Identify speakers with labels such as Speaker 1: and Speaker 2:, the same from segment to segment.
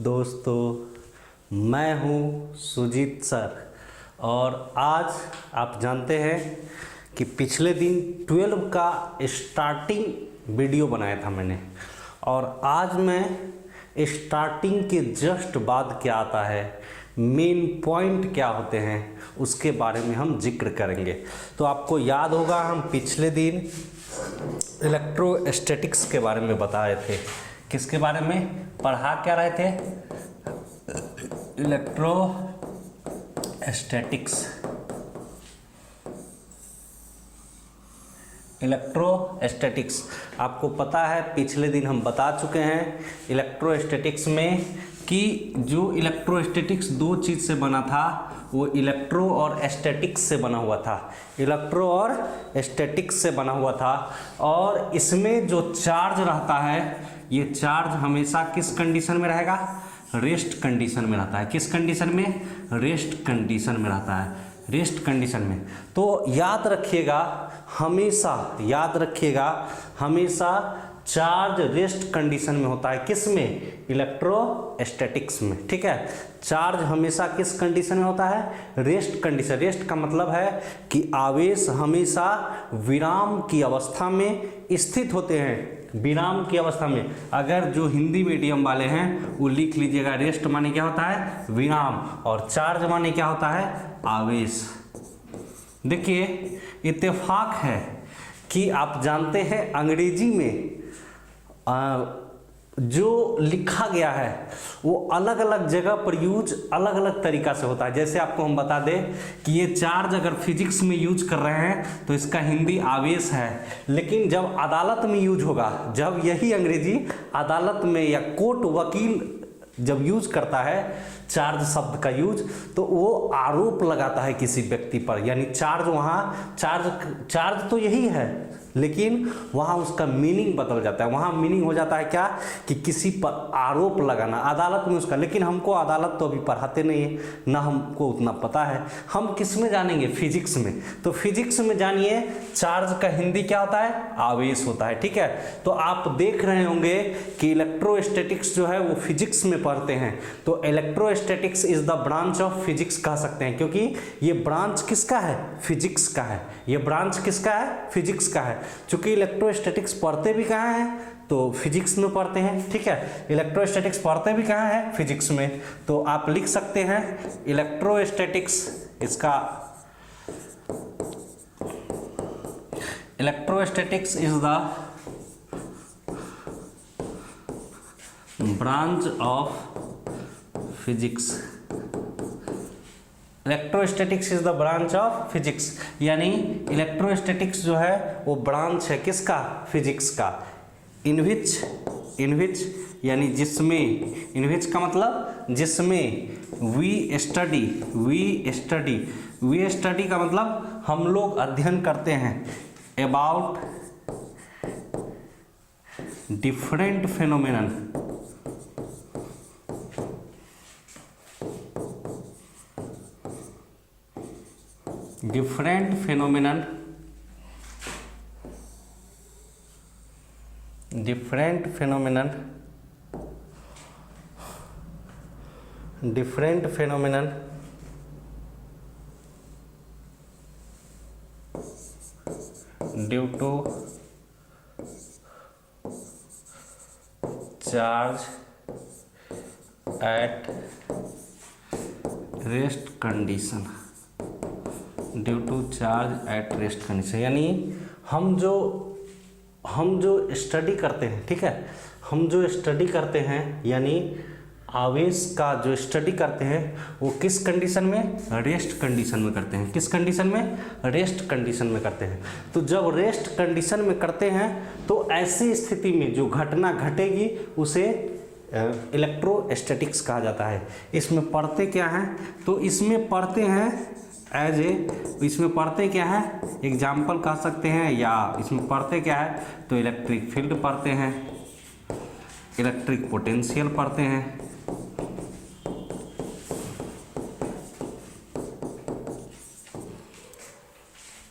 Speaker 1: दोस्तों, मैं हूँ सुजीत सर। और आज आप जानते हैं कि पिछले दिन 12 का स्टार्टिंग वीडियो बनाया था मैंने, और आज मैं स्टार्टिंग के जस्ट बाद क्या आता है, मेन पॉइंट क्या होते हैं, उसके बारे में हम जिक्र करेंगे। तो आपको याद होगा हम पिछले दिन इलेक्ट्रोस्टैटिक्स के बारे में बताए थे। किसके बारे में पढ़ा क्या रहे थे? इलेक्ट्रोस्टैटिक्स। इलेक्ट्रोस्टैटिक्स आपको पता है, पिछले दिन हम बता चुके हैं इलेक्ट्रोस्टैटिक्स में कि जो इलेक्ट्रोस्टैटिक्स दो चीज़ से बना था, वो इलेक्ट्रो और स्टैटिक्स से बना हुआ था। इलेक्ट्रो और स्टैटिक्स से बना हुआ था, और इसमें जो चार्ज रहता है, ये चार्ज हमेशा किस कंडीशन में रहेगा? रेस्ट कंडीशन में रहता है। किस कंडीशन में? रेस्ट कंडीशन में रहता है, रेस्ट कंडीशन में। तो याद रखिएगा, हमेशा चार्ज रेस्ट कंडीशन में होता है। किस में? इलेक्ट्रोस्टैटिक्स में। ठीक है, चार्ज हमेशा किस कंडीशन में होता है? Rest condition. रेस्ट का मतलब है कि आवेश हमेशा विराम की अवस्था में स्थित होते हैं। विराम की अवस्था में, अगर जो हिंदी मीडियम वाले हैं वो लिख लीजिएगा, रेस्ट माने क्या होता है? विराम, और चार्ज माने क्या होता है? आवेश। देखिए, इत्तेफाक है कि आप जानते हैं अंग्रेजी में जो लिखा गया है वो अलग अलग जगह पर यूज अलग अलग तरीका से होता है। जैसे आपको हम बता दें कि ये चार्ज अगर फिजिक्स में यूज कर रहे हैं तो इसका हिंदी आवेश है, लेकिन जब अदालत में यूज होगा, जब यही अंग्रेजी अदालत में या कोर्ट वकील जब यूज करता है चार्ज शब्द का यूज, तो वो आरोप लगाता है किसी व्यक्ति पर। यानी चार्ज, वहाँ चार्ज तो यही है, लेकिन वहाँ उसका मीनिंग बदल जाता है। वहाँ मीनिंग हो जाता है क्या? कि किसी पर आरोप लगाना अदालत में उसका। लेकिन हमको अदालत तो अभी पढ़ाते नहीं है, ना हमको उतना पता है। हम किस में जानेंगे? फिजिक्स में। तो फिजिक्स में जानिए, चार्ज का हिंदी क्या होता है? आवेश होता है। ठीक है, तो आप देख रहे होंगे कि इलेक्ट्रोस्टैटिक्स जो है वो फिजिक्स में पढ़ते हैं। तो electrostatics is the branch of physics कह सकते हैं, क्योंकि ये ब्रांच किसका है? फिजिक्स का है। ये ब्रांच किसका है? फिजिक्स का है। चूंकि इलेक्ट्रोस्टैटिक्स पढ़ते भी कहाँ हैं? तो फिजिक्स में पढ़ते हैं। ठीक है, इलेक्ट्रोस्टैटिक्स पढ़ते भी कहाँ है? फिजिक्स में। तो आप लिख सकते हैं इलेक्ट्रोस्टैटिक्स, इसका electrostatics is the branch of physics. Electrostatics is the branch of physics, यानी इलेक्ट्रोस्टैटिक्स जो है वो ब्रांच है किसका? फिजिक्स का। इन विच यानी जिसमें, इन विच का मतलब जिसमें, वी स्टडी का मतलब हम लोग अध्ययन करते हैं, about different phenomenon, different phenomenon due to charge at rest condition, due to charge at rest condition. यानी हम जो स्टडी करते हैं, ठीक है, हम जो स्टडी करते हैं, यानी आवेश का जो स्टडी करते हैं वो किस कंडीशन में? रेस्ट कंडीशन में करते हैं। किस कंडीशन में? रेस्ट कंडीशन में करते हैं। तो जब रेस्ट कंडीशन में करते हैं तो ऐसी स्थिति में जो घटना घटेगी उसे इलेक्ट्रोस्टैटिक्स कहा जाता है। इसमें पढ़ते क्या हैं? तो इसमें पढ़ते हैं इसमें पढ़ते क्या है? एग्जाम्पल कह सकते हैं, या इसमें पढ़ते क्या है? तो इलेक्ट्रिक फील्ड पढ़ते हैं, इलेक्ट्रिक पोटेंशियल पढ़ते हैं,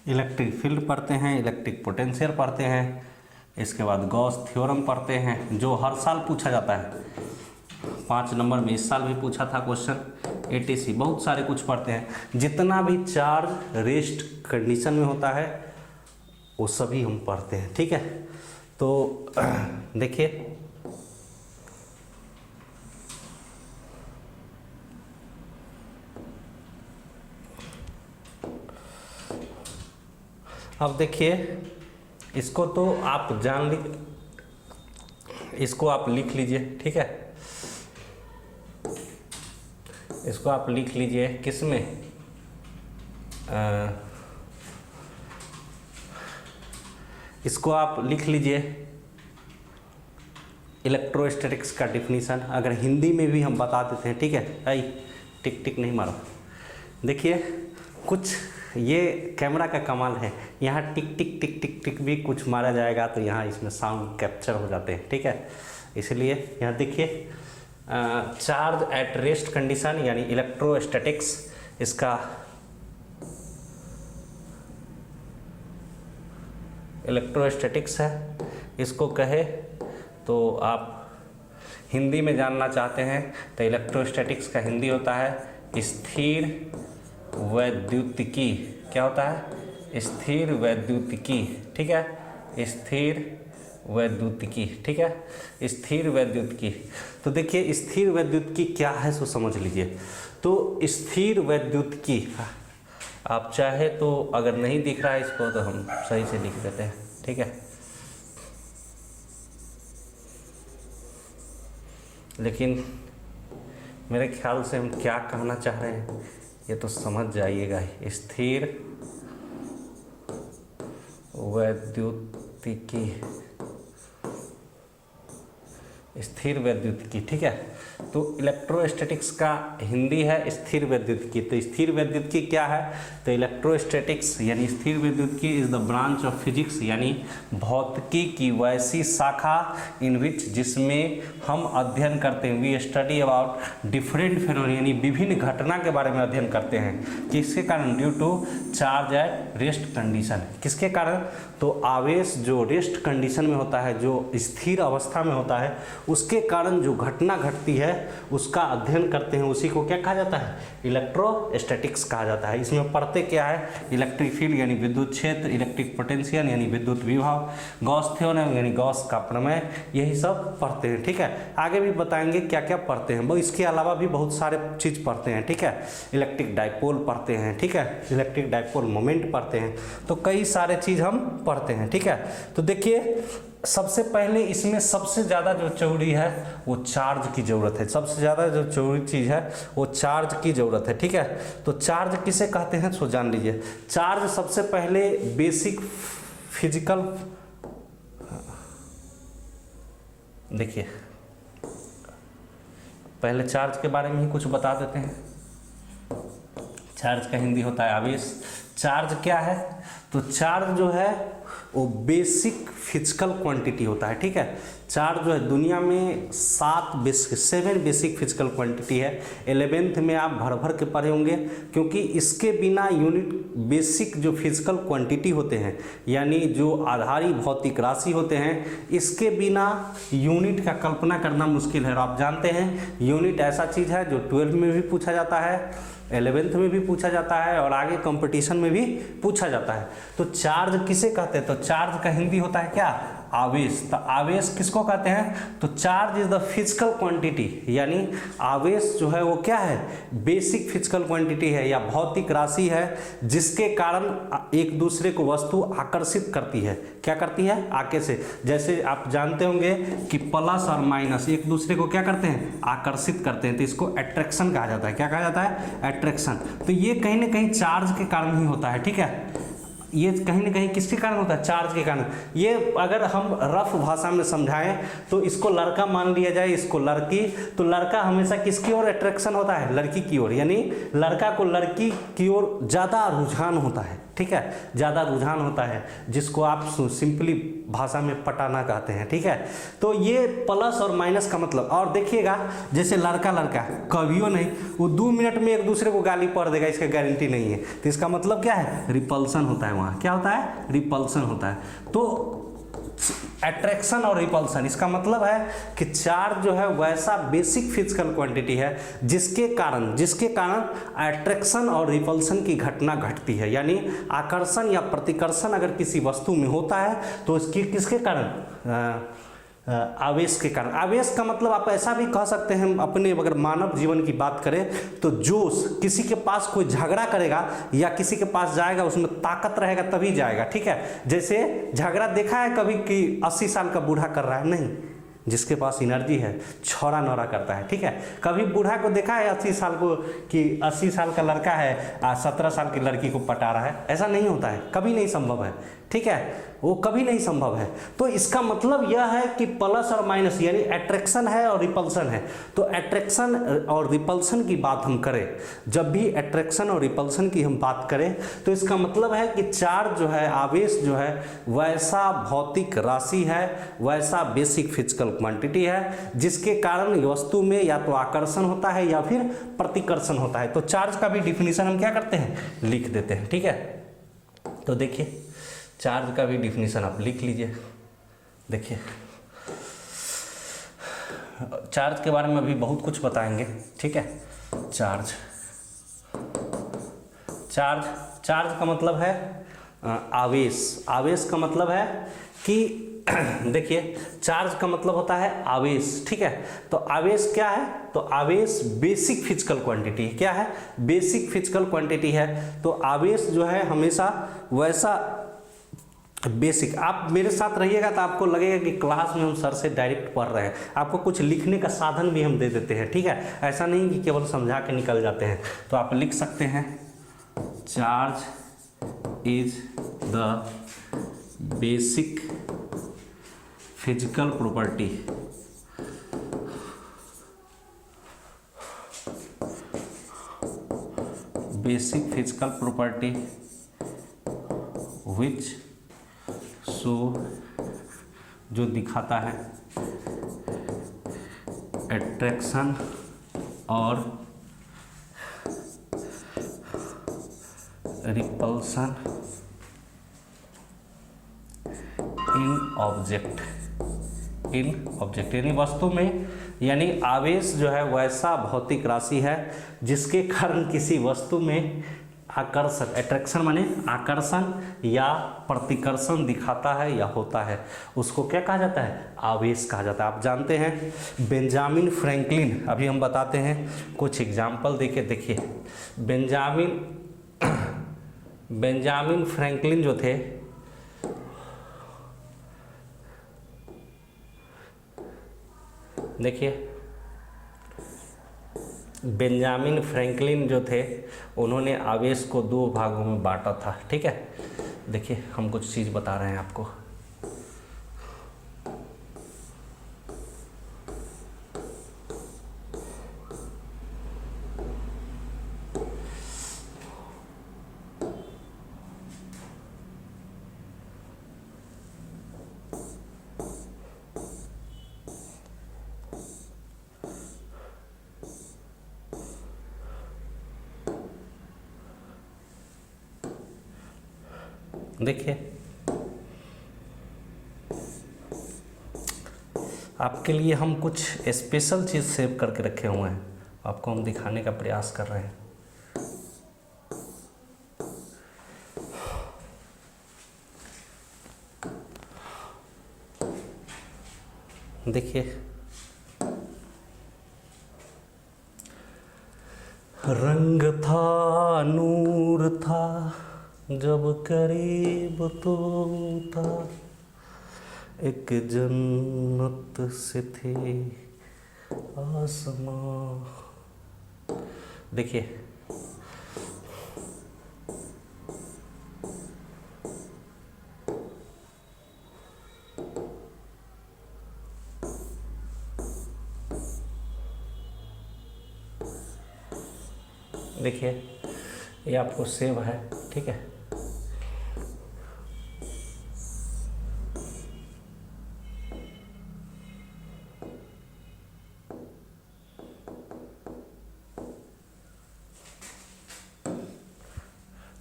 Speaker 1: इलेक्ट्रिक फील्ड पढ़ते हैं, इलेक्ट्रिक पोटेंशियल पढ़ते हैं। इसके बाद गॉस थ्योरम पढ़ते हैं, जो हर साल पूछा जाता है। 5 नंबर में इस साल भी पूछा था क्वेश्चन। एटीसी बहुत सारे कुछ पढ़ते हैं, जितना भी चार्ज रेस्ट कंडीशन में होता है वो सभी हम पढ़ते हैं, ठीक है। तो देखिए अब देखिए इसको तो आप इसको आप लिख लीजिए, ठीक है। इसको आप लिख लीजिए किसमें, इसको आप लिख लीजिए इलेक्ट्रोस्टैटिक्स का डिफिनीशन। अगर हिंदी में भी हम बता देते हैं, ठीक है। आई टिक टिक नहीं मारो। देखिए कुछ ये कैमरा का कमाल है, यहाँ टिक टिक टिक टिक टिक भी कुछ मारा जाएगा तो यहाँ इसमें साउंड कैप्चर हो जाते हैं, ठीक है। इसलिए यहाँ देखिए चार्ज एट रेस्ट कंडीशन यानी इलेक्ट्रोस्टैटिक्स, इसका इलेक्ट्रोस्टैटिक्स है। इसको कहे तो आप हिंदी में जानना चाहते हैं तो इलेक्ट्रोस्टैटिक्स का हिंदी होता है स्थिर वैद्युतिकी। क्या होता है? स्थिर वैद्युतिकी, ठीक है। स्थिर वैद्युतिकी, ठीक है। स्थिर वैद्युतिकी। तो देखिए स्थिर वैद्युतिकी क्या है सो समझ लीजिए। तो स्थिर वैद्युतिकी आप चाहे तो अगर नहीं दिख रहा है इसको तो हम सही से लिख देते हैं, ठीक है। लेकिन मेरे ख्याल से हम क्या कहना चाह रहे हैं ये तो समझ जाइएगा। स्थिर वैद्युतिकी, स्थिर वैद्युतिकी, ठीक है। तो इलेक्ट्रोस्टैटिक्स का हिंदी है स्थिर वैद्युतिकी। तो स्थिर वैद्युतिकी क्या है? तो इलेक्ट्रोस्टैटिक्स यानी स्थिर वैद्युतिकी is the branch of physics यानी भौतिकी की वैसी शाखा इन विच जिसमें हम अध्ययन करते हैं, we study about different phenomena यानी विभिन्न घटना के बारे में अध्ययन करते हैं। किसके कारण? Due to charge at rest condition. किसके कारण? तो आवेश जो रेस्ट कंडीशन में होता है, जो स्थिर अवस्था में होता है, उसके कारण जो घटना घटती है उसका अध्ययन करते हैं। उसी को क्या कहा जाता है? इलेक्ट्रोस्टैटिक्स कहा जाता है। इसमें पढ़ते क्या है? इलेक्ट्रिक फील्ड यानी विद्युत क्षेत्र, इलेक्ट्रिक पोटेंशियल यानी विद्युत विभव, गॉस थ्योरम यानी गॉस का प्रमेय, यही सब पढ़ते हैं, ठीक है। आगे भी बताएंगे क्या क्या पढ़ते हैं। वो इसके अलावा भी बहुत सारे चीज़ पढ़ते हैं, ठीक है। इलेक्ट्रिक डाइपोल पढ़ते हैं, ठीक है। इलेक्ट्रिक डाइपोल मोमेंट पढ़ते हैं। तो कई सारे चीज़ हम पढ़ते हैं, ठीक है। तो देखिए सबसे पहले इसमें सबसे ज़्यादा जो जरूरी है वो चार्ज की ज़रूरत है। सबसे ज़्यादा जो जरूरी चीज़ है वो चार्ज की ज़रूरत है, ठीक है। तो चार्ज किसे कहते हैं सो जान लीजिए। चार्ज सबसे पहले बेसिक फिजिकल, देखिए पहले चार्ज के बारे में ही कुछ बता देते हैं। चार्ज का हिंदी होता है आवेश। चार्ज क्या है? तो चार्ज जो है वो बेसिक फिजिकल क्वांटिटी होता है, ठीक है। चार्ज जो है दुनिया में 7 बेसिक फिजिकल क्वांटिटी है। 11th में आप भर भर के पढ़े होंगे, क्योंकि इसके बिना यूनिट बेसिक जो फिजिकल क्वांटिटी होते हैं यानी जो आधारी भौतिक राशि होते हैं, इसके बिना यूनिट का कल्पना करना मुश्किल है। और आप जानते हैं यूनिट ऐसा चीज़ है जो 12th में भी पूछा जाता है, 11th में भी पूछा जाता है और आगे कंपटीशन में भी पूछा जाता है। तो चार्ज किसे कहते हैं? तो चार्ज का हिंदी होता है क्या? आवेश। तो आवेश किसको कहते हैं? तो charge is the physical quantity यानी आवेश जो है वो क्या है? बेसिक फिजिकल क्वांटिटी है या भौतिक राशि है जिसके कारण एक दूसरे को वस्तु आकर्षित करती है। क्या करती है? आगे से। जैसे आप जानते होंगे कि प्लस और माइनस एक दूसरे को क्या करते हैं? आकर्षित करते हैं। तो इसको अट्रैक्शन कहा जाता है। क्या कहा जाता है? अट्रैक्शन। तो ये कहीं ना कहीं चार्ज के कारण ही होता है, ठीक है। ये कहीं ना कहीं किसके कारण होता है? चार्ज के कारण। ये अगर हम रफ भाषा में समझाएं तो इसको लड़का मान लिया जाए, इसको लड़की, तो लड़का हमेशा किसकी ओर अट्रैक्शन होता है? लड़की की ओर। यानी लड़का को लड़की की ओर ज़्यादा रुझान होता है, ठीक है। ज़्यादा रुझान होता है जिसको आप सिंपली भाषा में पटाना कहते हैं, ठीक है। तो ये प्लस और माइनस का मतलब। और देखिएगा जैसे लड़का लड़का कभियो नहीं, वो 2 मिनट में एक दूसरे को गाली पढ़ देगा, इसका गारंटी नहीं है। तो इसका मतलब क्या है? रिपल्सन होता है। वहाँ क्या होता है? रिपल्सन होता है। तो अट्रैक्शन और रिपल्सन, इसका मतलब है कि चार्ज जो है वैसा बेसिक फिजिकल क्वांटिटी है जिसके कारण अट्रैक्शन और रिपल्सन की घटना घटती है। यानी आकर्षण या प्रतिकर्षण अगर किसी वस्तु में होता है तो इसकी किसके कारण, आवेश के कारण। आवेश का मतलब आप ऐसा भी कह सकते हैं, अपने अगर मानव जीवन की बात करें तो जोश, किसी के पास कोई झगड़ा करेगा या किसी के पास जाएगा उसमें ताकत रहेगा तभी जाएगा, ठीक है। जैसे झगड़ा देखा है कभी कि 80 साल का बूढ़ा कर रहा है, नहीं, जिसके पास एनर्जी है छौरा नौरा करता है, ठीक है। कभी बूढ़ा को देखा है 80 साल को कि 80 साल का लड़का है 17 साल की लड़की को पटा रहा है, ऐसा नहीं होता है, कभी नहीं संभव है, ठीक है, वो कभी नहीं संभव है। तो इसका मतलब यह है कि प्लस और माइनस यानी अट्रैक्शन है और रिपल्सन है। तो अट्रैक्शन और रिपल्सन की बात हम करें, जब भी अट्रैक्शन और रिपल्सन की हम बात करें तो इसका मतलब है कि चार्ज जो है, आवेश जो है वैसा भौतिक राशि है, वैसा बेसिक फिजिकल क्वांटिटी है जिसके कारण वस्तु में या तो आकर्षण होता है या फिर प्रतिकर्षण होता है। तो चार्ज का भी डिफिनीशन हम क्या करते हैं, लिख देते हैं, ठीक है। तो देखिए चार्ज का भी डिफिनीशन आप लिख लीजिए। देखिए चार्ज के बारे में अभी बहुत कुछ बताएंगे, ठीक है। चार्ज का मतलब है आवेश। आवेश का मतलब है कि देखिए चार्ज का मतलब होता है आवेश, ठीक है। तो आवेश क्या है, तो आवेश बेसिक फिजिकल क्वांटिटी है। क्या है, बेसिक फिजिकल क्वांटिटी है। तो आवेश जो है हमेशा वैसा बेसिक, आप मेरे साथ रहिएगा तो आपको लगेगा कि क्लास में हम सर से डायरेक्ट पढ़ रहे हैं, आपको कुछ लिखने का साधन भी हम दे देते हैं, ठीक है। ऐसा नहीं कि केवल समझा के निकल जाते हैं। तो आप लिख सकते हैं charge is the basic physical property which so जो दिखाता है अट्रैक्शन और रिपल्सन इन ऑब्जेक्ट यानी वस्तु में, यानी आवेश जो है वैसा भौतिक राशि है जिसके कारण किसी वस्तु में आकर्षण, अट्रैक्शन माने आकर्षण या प्रतिकर्षण दिखाता है या होता है, उसको क्या कहा जाता है, आवेश कहा जाता है। आप जानते हैं बेंजामिन फ्रैंकलिन, अभी हम बताते हैं कुछ एग्जाम्पल देके। देखिए बेंजामिन फ्रैंकलिन जो थे, देखिए बेंजामिन फ्रैंकलिन जो थे उन्होंने आवेश को दो भागों में बांटा था, ठीक है। देखिए हम कुछ चीज़ बता रहे हैं आपको। देखिए आपके लिए हम कुछ स्पेशल चीज़ सेव करके रखे हुए हैं, आपको हम दिखाने का प्रयास कर रहे हैं। देखिए रंग था नूर था जब करीब तो था, एक जन्नत से थे आसमां। देखिए देखिए ये आपको सेव है, ठीक है।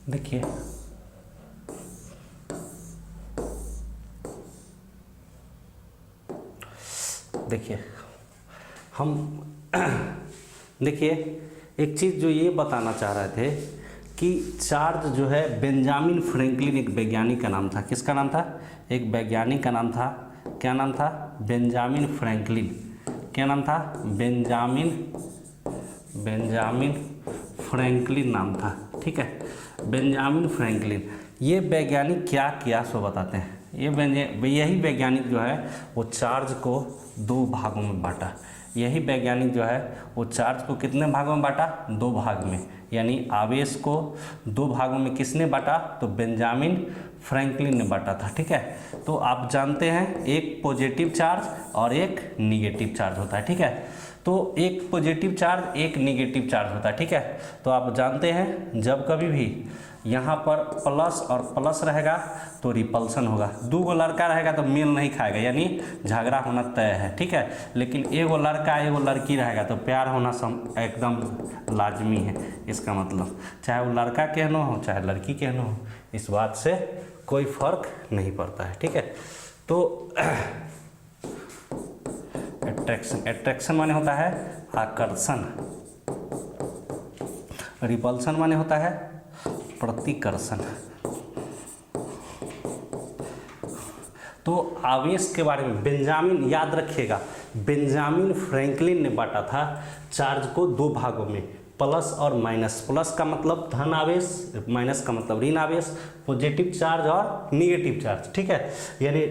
Speaker 1: देखिए देखिए हम देखिए एक चीज़ जो ये बताना चाह रहे थे कि चार्ज जो है, बेंजामिन फ्रैंकलिन एक वैज्ञानिक का नाम था। किसका नाम था? एक वैज्ञानिक का नाम था। क्या नाम था? Benjamin Franklin. क्या नाम था? बेंजामिन फ्रैंकलिन नाम था। ठीक है, बेंजामिन फ्रैंकलिन। ये वैज्ञानिक क्या किया सो बताते हैं। यही वैज्ञानिक जो है वो चार्ज को 2 भागों में बांटा। यही वैज्ञानिक जो है वो चार्ज को कितने भागों में बांटा? 2 भाग में। यानी आवेश को 2 भागों में किसने बांटा? तो बेंजामिन फ्रैंकलिन ने बांटा था। ठीक है, तो आप जानते हैं एक पॉजिटिव चार्ज और एक निगेटिव चार्ज होता है। ठीक है, तो एक पॉजिटिव चार्ज एक निगेटिव चार्ज होता है। ठीक है, तो आप जानते हैं जब कभी भी यहाँ पर प्लस और प्लस रहेगा तो रिपल्सन होगा। 2 लड़का रहेगा तो मेल नहीं खाएगा, यानी झगड़ा होना तय है। ठीक है, लेकिन एगो लड़का एगो लड़की रहेगा तो प्यार होना एकदम लाजमी है। इसका मतलब चाहे वो लड़का कहना हो चाहे लड़की कहना हो, इस बात से कोई फर्क नहीं पड़ता है। ठीक है, तो एट्रैक्शन माने होता है आकर्षण, रिपल्सन माने होता है प्रतिकर्षण। तो आवेश के बारे में बेंजामिन, याद रखिएगा, बेंजामिन फ्रैंकलिन ने बांटा था चार्ज को 2 भागों में, प्लस और माइनस। प्लस का मतलब धन आवेश, माइनस का मतलब ऋण आवेश, पॉजिटिव चार्ज और निगेटिव चार्ज। ठीक है, यानी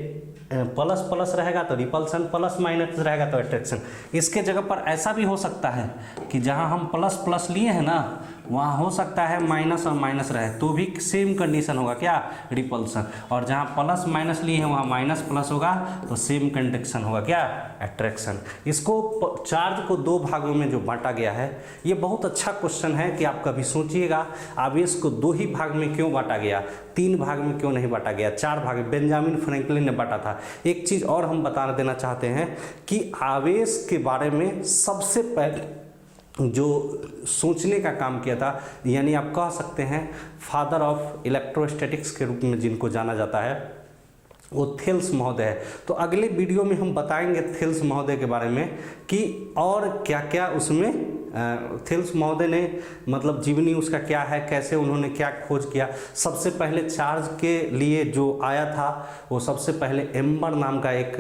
Speaker 1: प्लस प्लस रहेगा तो रिपल्सन, प्लस माइनस रहेगा तो अट्रैक्शन। इसके जगह पर ऐसा भी हो सकता है कि जहां हम प्लस प्लस लिए हैं ना, वहाँ हो सकता है माइनस और माइनस रहे तो भी सेम कंडीशन होगा, क्या? रिपल्सन। और जहाँ प्लस माइनस लिए हैं वहाँ माइनस प्लस होगा तो सेम कंडक्शन होगा, क्या? अट्रैक्शन। इसको चार्ज को 2 भागों में जो बांटा गया है, ये बहुत अच्छा क्वेश्चन है कि आप कभी सोचिएगा आवेश को 2 ही भाग में क्यों बांटा गया, 3 भाग में क्यों नहीं बांटा गया, 4 भाग में बेंजामिन फ्रैंकलिन ने बांटा था। एक चीज़ और हम बता देना चाहते हैं कि आवेश के बारे में सबसे पहले जो सोचने का काम किया था, यानी आप कह सकते हैं फादर ऑफ इलेक्ट्रोस्टैटिक्स के रूप में जिनको जाना जाता है, वो थेल्स महोदय है। तो अगले वीडियो में हम बताएंगे थेल्स महोदय के बारे में कि और क्या क्या उसमें थेल्स महोदय ने मतलब जीवनी उसका क्या है, कैसे उन्होंने क्या खोज किया। सबसे पहले चार्ज के लिए जो आया था वो सबसे पहले एम्बर नाम का एक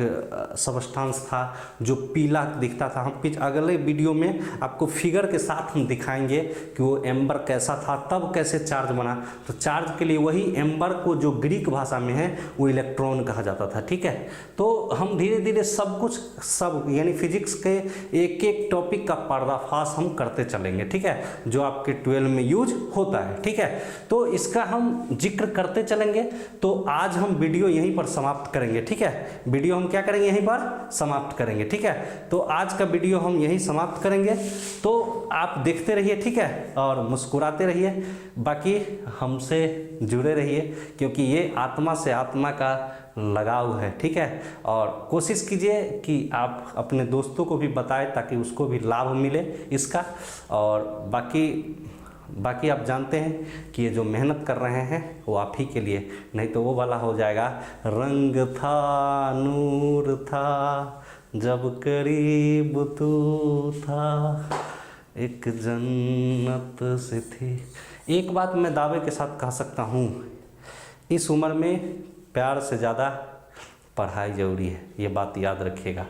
Speaker 1: सबस्टांस था जो पीला दिखता था। हम अगले वीडियो में आपको फिगर के साथ हम दिखाएंगे कि वो एम्बर कैसा था, तब कैसे चार्ज बना। तो चार्ज के लिए वही एम्बर को जो ग्रीक भाषा में है वो इलेक्ट्रॉन कहा जाता था। ठीक है, तो हम धीरे धीरे सब यानी फिजिक्स के एक एक टॉपिक का पर्दाफाश हम करते चलेंगे। ठीक है, जो आपके 12 में यूज होता है। ठीक है, तो इसका हम जिक्र करते चलेंगे। तो आज हम वीडियो यहीं पर समाप्त करेंगे। ठीक है, वीडियो हम क्या करेंगे, यहीं पर समाप्त करेंगे। ठीक है, तो आज का वीडियो हम यहीं समाप्त करेंगे। तो आप देखते रहिए, ठीक है, और मुस्कुराते रहिए, बाकी हमसे जुड़े रहिए क्योंकि ये आत्मा से आत्मा का लगाव है। ठीक है, और कोशिश कीजिए कि आप अपने दोस्तों को भी बताएं ताकि उसको भी लाभ मिले इसका। और बाकी आप जानते हैं कि ये जो मेहनत कर रहे हैं वो आप ही के लिए, नहीं तो वो वाला हो जाएगा, रंग था नूर था जब करीब तू था, एक जन्नत से थी। एक बात मैं दावे के साथ कह सकता हूँ, इस उम्र में प्यार से ज़्यादा पढ़ाई ज़रूरी है। ये बात याद रखिएगा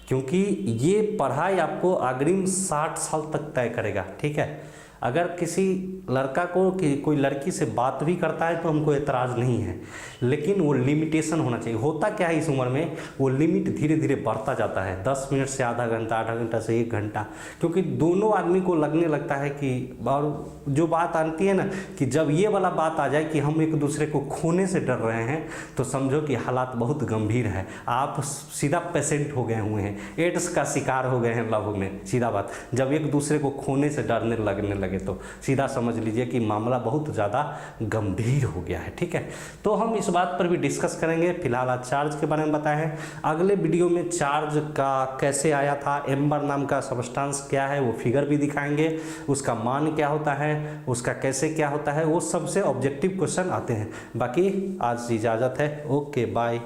Speaker 1: क्योंकि ये पढ़ाई आपको अग्रिम 60 साल तक तय करेगा। ठीक है, अगर किसी लड़का को कि कोई लड़की से बात भी करता है तो हमको एतराज़ नहीं है, लेकिन वो लिमिटेशन होना चाहिए। होता क्या है इस उम्र में, वो लिमिट धीरे धीरे बढ़ता जाता है, 10 मिनट से आधा घंटा, आधा घंटा से 1 घंटा, क्योंकि दोनों आदमी को लगने लगता है कि, और जो बात आती है ना कि जब ये वाला बात आ जाए कि हम एक दूसरे को खोने से डर रहे हैं तो समझो कि हालात बहुत गंभीर है। आप सीधा पेशेंट हो गए हुए हैं, एड्स का शिकार हो गए हैं लव में। सीधा बात, जब एक दूसरे को खोने से डरने लगने लगे तो सीधा समझ लीजिए कि मामला बहुत ज़्यादा गंभीर हो गया है। ठीक है, तो हम इस बात पर भी डिस्कस करेंगे। फिलहाल आज चार्ज के बारे में बताए हैं, अगले वीडियो में चार्ज का कैसे आया था, एम्बर नाम का सबस्टांस क्या है वो फिगर भी दिखाएंगे, उसका मान क्या होता है, उसका कैसे क्या होता है, वो सबसे ऑब्जेक्टिव क्वेश्चन आते हैं। बाकी आज इजाज़त है, ओके बाय।